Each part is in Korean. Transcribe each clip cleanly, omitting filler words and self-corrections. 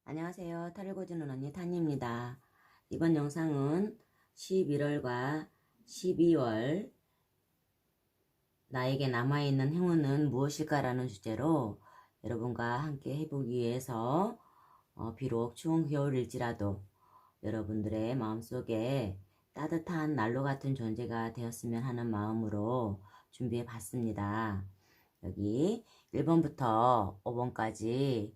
안녕하세요. 타를 고주는 언니 탄입니다. 이번 영상은 11월과 12월 나에게 남아있는 행운은 무엇일까라는 주제로 여러분과 함께 해보기 위해서 비록 추운 겨울일지라도 여러분들의 마음속에 따뜻한 난로 같은 존재가 되었으면 하는 마음으로 준비해 봤습니다. 여기 1번부터 5번까지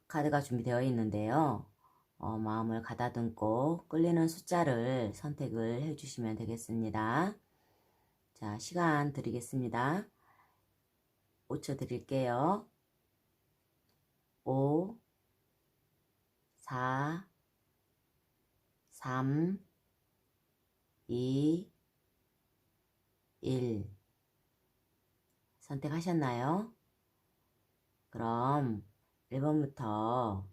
카드가 준비되어 있는데요. 마음을 가다듬고 끌리는 숫자를 선택을 해주시면 되겠습니다. 자, 시간 드리겠습니다. 5초 드릴게요. 5, 4, 3, 2, 1. 선택하셨나요? 그럼 1번부터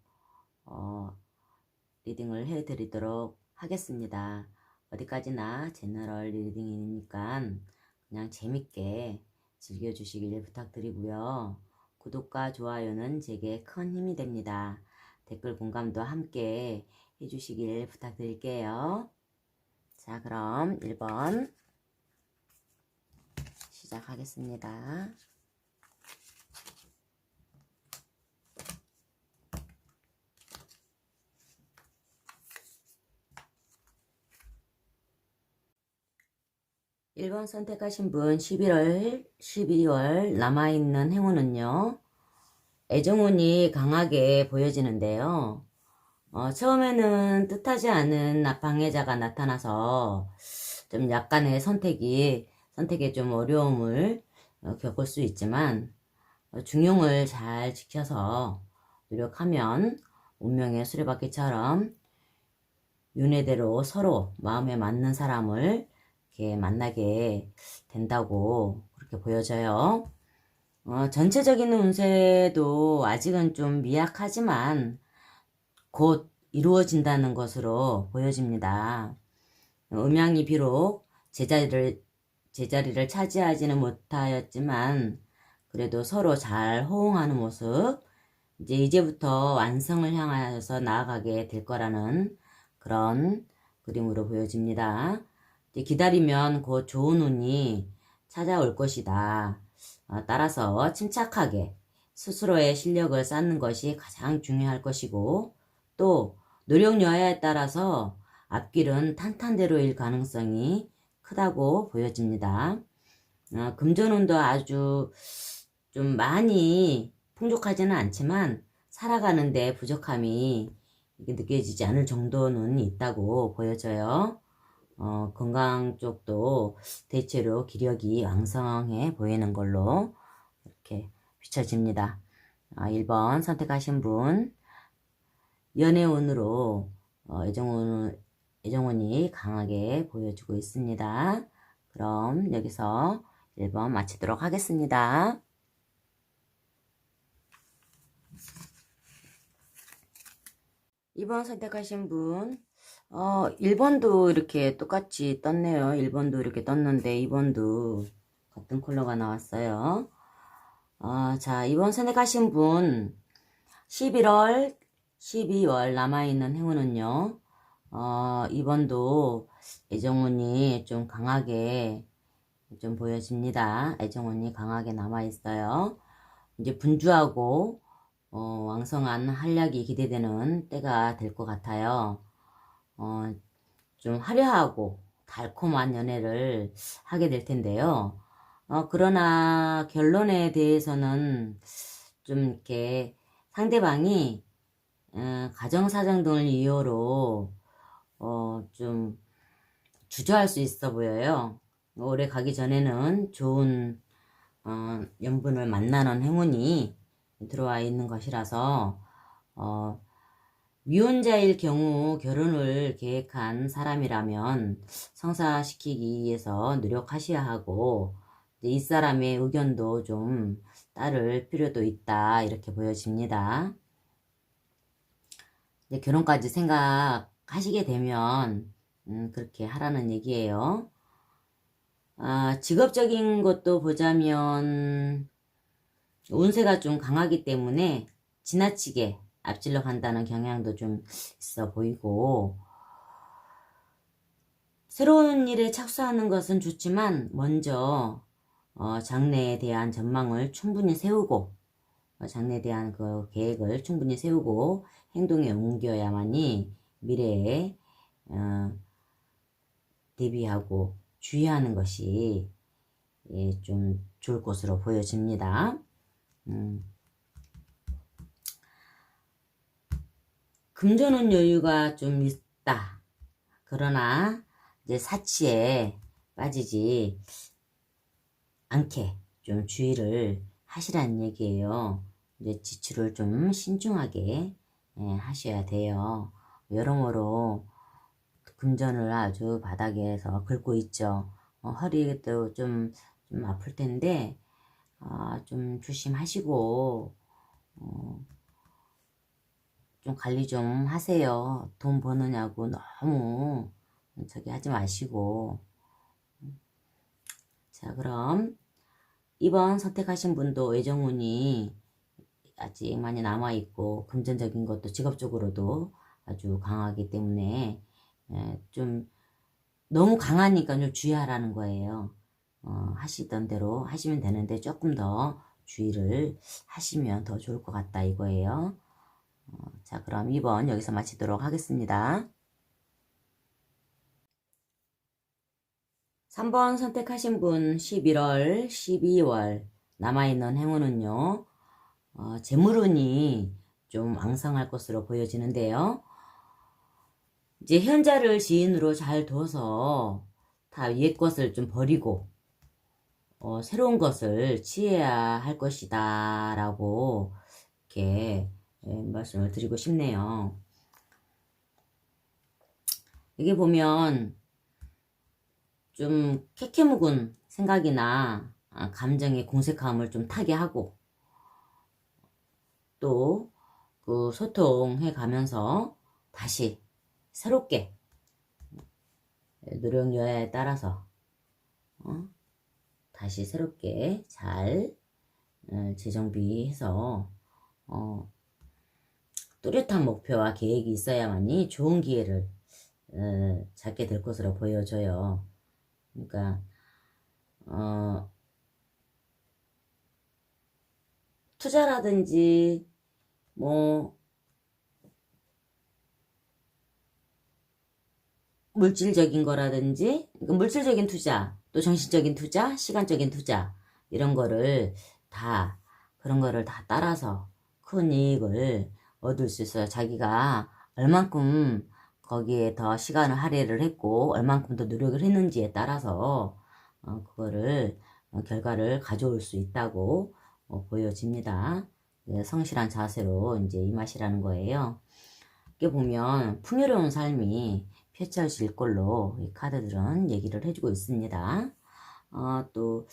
리딩을 해드리도록 하겠습니다. 어디까지나 제너럴 리딩이니까 그냥 재밌게 즐겨주시길 부탁드리고요. 구독과 좋아요는 제게 큰 힘이 됩니다. 댓글 공감도 함께 해주시길 부탁드릴게요. 자, 그럼 1번 시작하겠습니다. 1번 선택하신 분 11월, 12월 남아있는 행운은요. 애정운이 강하게 보여지는데요. 처음에는 뜻하지 않은 방해자가 나타나서 좀 약간의 선택에 좀 어려움을 겪을 수 있지만 중용을 잘 지켜서 노력하면 운명의 수레바퀴처럼 윤회대로 서로 마음에 맞는 사람을 이렇게 만나게 된다고 그렇게 보여져요. 전체적인 운세도 아직은 좀 미약하지만 곧 이루어진다는 것으로 보여집니다. 음양이 비록 제자리를 차지하지는 못하였지만 그래도 서로 잘 호응하는 모습, 이제부터 완성을 향하여서 나아가게 될 거라는 그런 그림으로 보여집니다. 기다리면 곧 좋은 운이 찾아올 것이다. 따라서 침착하게 스스로의 실력을 쌓는 것이 가장 중요할 것이고, 또 노력 여하에 따라서 앞길은 탄탄대로일 가능성이 크다고 보여집니다. 금전운도 아주 좀 많이 풍족하지는 않지만 살아가는데 부족함이 느껴지지 않을 정도는 있다고 보여져요. 건강 쪽도 대체로 기력이 왕성해 보이는 걸로 이렇게 비춰집니다. 1번 선택하신 분 연애운으로 애정운이 강하게 보여주고 있습니다. 그럼 여기서 1번 마치도록 하겠습니다. 2번 선택하신 분 1번도 이렇게 똑같이 떴네요. 1번도 이렇게 떴는데 2번도 같은 컬러가 나왔어요. 자, 2번 선택하신 분 11월, 12월 남아있는 행운은요. 2번도 애정운이 좀 강하게 좀 보여집니다. 애정운이 강하게 남아있어요. 이제 분주하고 왕성한 활약이 기대되는 때가 될 것 같아요. 좀 화려하고 달콤한 연애를 하게 될 텐데요. 그러나 결론에 대해서는 좀 이렇게 상대방이 가정사정 등을 이유로 좀 주저할 수 있어 보여요. 오래 가기 전에는 좋은 연분을 만나는 행운이 들어와 있는 것이라서 미혼자일 경우 결혼을 계획한 사람이라면 성사시키기 위해서 노력하셔야 하고 이 사람의 의견도 좀 따를 필요도 있다 이렇게 보여집니다. 결혼까지 생각하시게 되면 그렇게 하라는 얘기예요. 직업적인 것도 보자면 운세가 좀 강하기 때문에 지나치게 앞질러 간다는 경향도 좀 있어 보이고, 새로운 일에 착수하는 것은 좋지만 먼저 장래에 대한 전망을 충분히 세우고, 장래에 대한 그 계획을 충분히 세우고 행동에 옮겨야만이 미래에 대비하고 주의하는 것이 좀 좋을 것으로 보여집니다. 금전운 여유가 좀 있다. 그러나 이제 사치에 빠지지 않게 좀 주의를 하시라는 얘기예요. 이제 지출을 좀 신중하게 하셔야 돼요. 여러모로 금전을 아주 바닥에서 긁고 있죠. 허리도 좀 아플 텐데 좀 조심하시고 좀 관리 좀 하세요. 돈 버느냐고 너무 저기 하지 마시고. 자, 그럼 2번 선택하신 분도 애정운이 아직 많이 남아있고 금전적인 것도 직업적으로도 아주 강하기 때문에 좀 너무 강하니까 좀 주의하라는 거예요. 하시던 대로 하시면 되는데 조금 더 주의를 하시면 더 좋을 것 같다 이거예요. 자, 그럼 2번 여기서 마치도록 하겠습니다. 3번 선택하신 분 11월, 12월 남아있는 행운은요. 재물운이 좀 왕성할 것으로 보여지는데요. 이제 현자를 지인으로 잘 둬서 다 옛 것을 좀 버리고 새로운 것을 취해야 할 것이다 라고 이렇게 말씀을 드리고 싶네요. 여기 보면 좀 캐캐묵은 생각이나 감정의 공색함을 좀 타게 하고 또 그 소통해 가면서 다시 새롭게 노력 여하에 따라서 다시 새롭게 잘 재정비해서 뚜렷한 목표와 계획이 있어야만이 좋은 기회를 잡게 될 것으로 보여져요. 그러니까 투자라든지 뭐 물질적인 거라든지 그러니까 물질적인 투자 또 정신적인 투자 시간적인 투자 이런 거를 다 그런 거를 다 따라서 큰 이익을 얻을 수 있어요. 자기가 얼만큼 거기에 더 시간을 할애를 했고 얼만큼 더 노력을 했는지에 따라서 그거를 결과를 가져올 수 있다고 보여집니다. 성실한 자세로 이제 임하시라는 거예요. 이렇게 보면 풍요로운 삶이 펼쳐질 걸로 이 카드들은 얘기를 해주고 있습니다. 또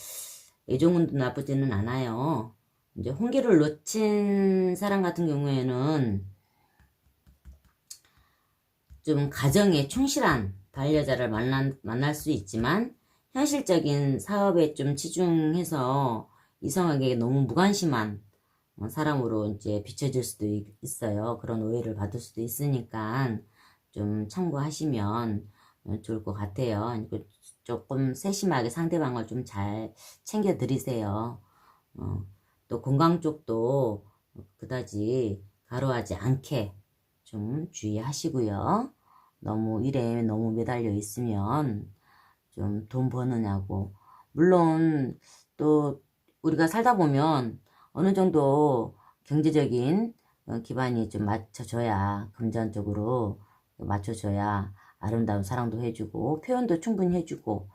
애정운도 나쁘지는 않아요. 이제 홍기를 놓친 사람 같은 경우에는 좀 가정에 충실한 반려자를 만날 수 있지만 현실적인 사업에 좀 치중해서 이성에게 너무 무관심한 사람으로 이제 비춰질 수도 있어요. 그런 오해를 받을 수도 있으니까 좀 참고하시면 좋을 것 같아요. 조금 세심하게 상대방을 좀 잘 챙겨 드리세요. 또 건강 쪽도 그다지 가로하지 않게 좀 주의하시고요. 너무 일에 너무 매달려 있으면 좀 돈 버느냐고. 물론 또 우리가 살다 보면 어느 정도 경제적인 기반이 좀 맞춰져야 금전적으로 맞춰줘야 아름다운 사랑도 해주고 표현도 충분히 해주고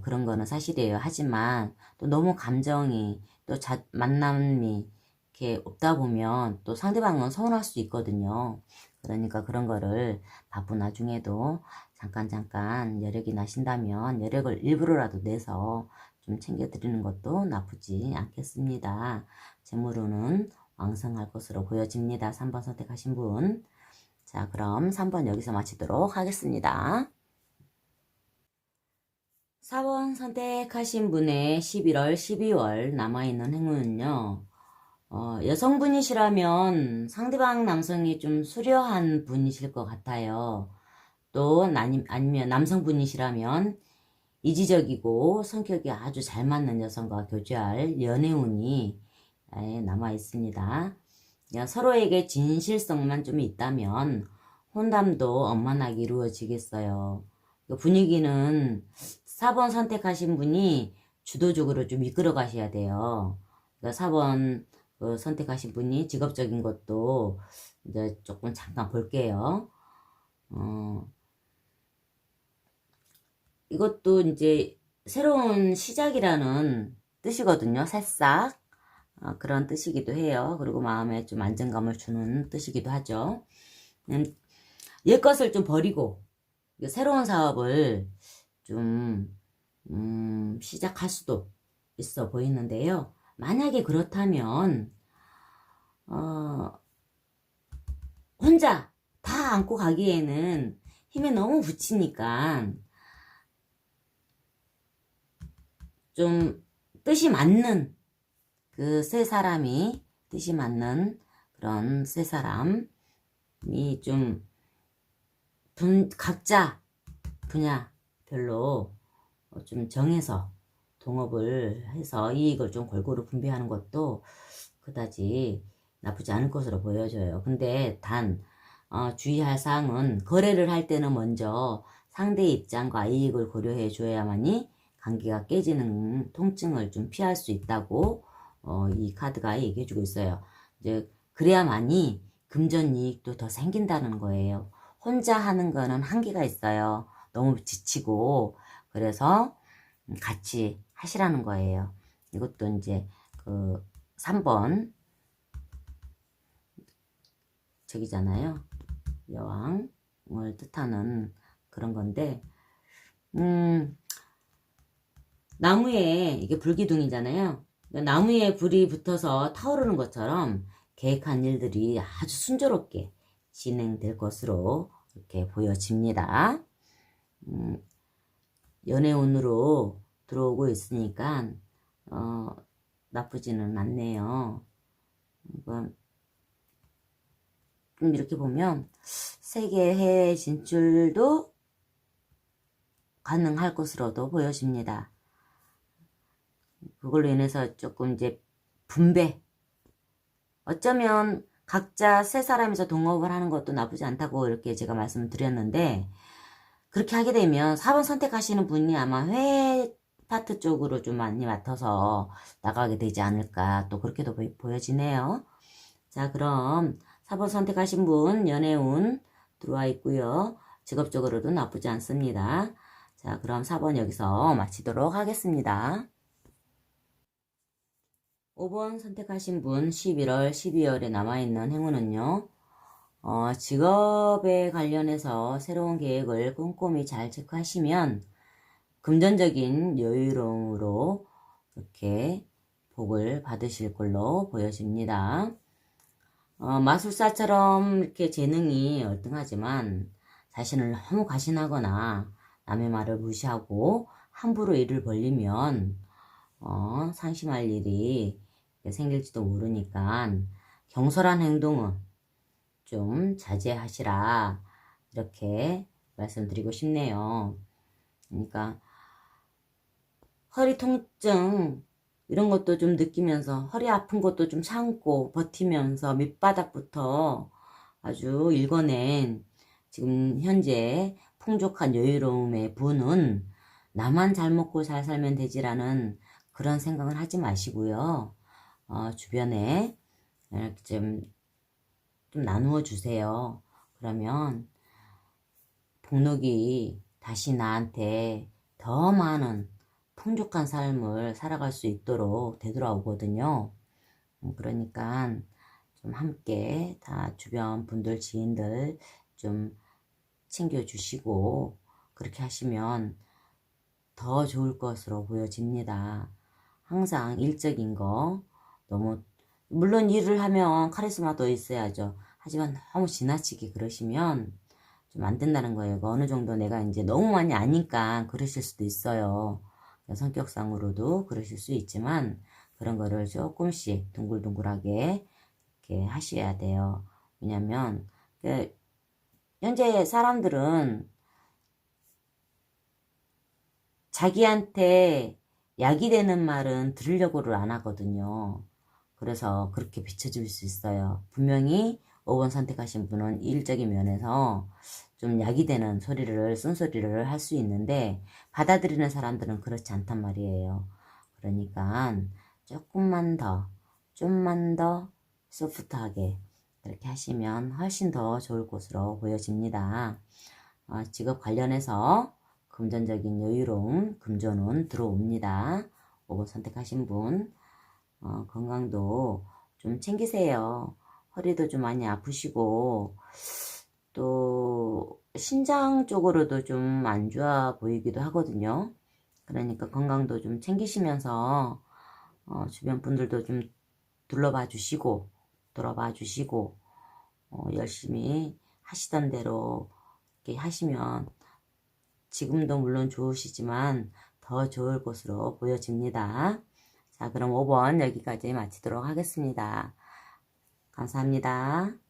그런 거는 사실이에요. 하지만 또 너무 감정이 또 만남이 이렇게 없다 보면 또 상대방은 서운할 수 있거든요. 그러니까 그런 거를 바쁜 와중에도 잠깐 여력이 나신다면 여력을 일부러라도 내서 좀 챙겨드리는 것도 나쁘지 않겠습니다. 재물운은 왕성할 것으로 보여집니다. 3번 선택하신 분. 자, 그럼 3번 여기서 마치도록 하겠습니다. 4번 선택하신 분의 11월, 12월 남아있는 행운은요. 여성분이시라면 상대방 남성이 좀 수려한 분이실 것 같아요. 또 아니면 남성분이시라면 이지적이고 성격이 아주 잘 맞는 여성과 교제할 연애운이 남아 있습니다. 서로에게 진실성만 좀 있다면 혼담도 원만하게 이루어지겠어요. 분위기는 4번 선택하신 분이 주도적으로 좀 이끌어 가셔야 돼요. 4번 선택하신 분이 직업적인 것도 이제 조금 잠깐 볼게요. 이것도 이제 새로운 시작이라는 뜻이거든요. 새싹. 그런 뜻이기도 해요. 그리고 마음에 좀 안정감을 주는 뜻이기도 하죠. 옛것을 좀 버리고 새로운 사업을 좀 시작할 수도 있어 보이는데요. 만약에 그렇다면 혼자 다 안고 가기에는 힘에 너무 붙이니까 좀 뜻이 맞는 그 세 사람이 뜻이 맞는 그런 세 사람이 좀 각자 분야별로 좀 정해서 동업을 해서 이익을 좀 골고루 분배하는 것도 그다지 나쁘지 않을 것으로 보여져요. 근데 주의할 사항은 거래를 할 때는 먼저 상대의 입장과 이익을 고려해 줘야만이 관계가 깨지는 통증을 좀 피할 수 있다고 이 카드가 얘기해 주고 있어요. 이제 그래야만이 금전 이익도 더 생긴다는 거예요. 혼자 하는 거는 한계가 있어요. 너무 지치고 그래서 같이 하시라는 거예요. 이것도 이제 그 3번 저기잖아요. 여왕을 뜻하는 그런 건데 나무에 이게 불기둥이잖아요. 나무에 불이 붙어서 타오르는 것처럼 계획한 일들이 아주 순조롭게 진행될 것으로 이렇게 보여집니다. 연애운으로 들어오고 있으니까 나쁘지는 않네요. 이렇게 보면 세계 해외 진출도 가능할 것으로도 보여집니다. 그걸로 인해서 조금 이제 분배, 어쩌면 각자 세 사람이서 동업을 하는 것도 나쁘지 않다고 이렇게 제가 말씀을 드렸는데, 그렇게 하게 되면 4번 선택하시는 분이 아마 회계 파트 쪽으로 좀 많이 맡아서 나가게 되지 않을까, 또 그렇게도 보여지네요. 자, 그럼 4번 선택하신 분 연애운 들어와 있고요. 직업적으로도 나쁘지 않습니다. 자, 그럼 4번 여기서 마치도록 하겠습니다. 5번 선택하신 분 11월, 12월에 남아있는 행운은요. 직업에 관련해서 새로운 계획을 꼼꼼히 잘 체크하시면 금전적인 여유로움으로 이렇게 복을 받으실 걸로 보여집니다. 마술사처럼 이렇게 재능이 얼등하지만 자신을 너무 과신하거나 남의 말을 무시하고 함부로 일을 벌리면 상심할 일이 생길지도 모르니까 경솔한 행동은 좀 자제하시라, 이렇게 말씀드리고 싶네요. 그러니까 허리 통증 이런 것도 좀 느끼면서 허리 아픈 것도 좀 참고 버티면서 밑바닥부터 아주 읽어낸 지금 현재 풍족한 여유로움의 분은 나만 잘 먹고 잘 살면 되지라는 그런 생각을 하지 마시고요. 주변에 이렇게 좀 나누어 주세요. 그러면 복록이 다시 나한테 더 많은 풍족한 삶을 살아갈 수 있도록 되돌아오거든요. 그러니까 좀 함께 다 주변 분들, 지인들 좀 챙겨주시고 그렇게 하시면 더 좋을 것으로 보여집니다. 항상 일적인 거 너무, 물론 일을 하면 카리스마도 있어야죠. 하지만 너무 지나치게 그러시면 좀 안 된다는 거예요. 어느 정도 내가 이제 너무 많이 아니까 그러실 수도 있어요. 성격상으로도 그러실 수 있지만 그런 거를 조금씩 둥글둥글하게 이렇게 하셔야 돼요. 왜냐면 현재 사람들은 자기한테 약이 되는 말은 들으려고를 안 하거든요. 그래서 그렇게 비춰질 수 있어요. 분명히 5번 선택하신 분은 일적인 면에서 좀 약이 되는 소리를, 쓴소리를 할 수 있는데, 받아들이는 사람들은 그렇지 않단 말이에요. 그러니까 좀만 더 소프트하게 그렇게 하시면 훨씬 더 좋을 것으로 보여집니다. 직업 관련해서 금전적인 여유로움, 금전운 들어옵니다. 5번 선택하신 분, 건강도 좀 챙기세요. 허리도 좀 많이 아프시고, 또, 신장 쪽으로도 좀 안 좋아 보이기도 하거든요. 그러니까 건강도 좀 챙기시면서, 주변 분들도 좀 둘러봐 주시고, 돌아봐 주시고, 열심히 하시던 대로 이렇게 하시면 지금도 물론 좋으시지만 더 좋을 것으로 보여집니다. 자, 그럼 5번 여기까지 마치도록 하겠습니다. 감사합니다.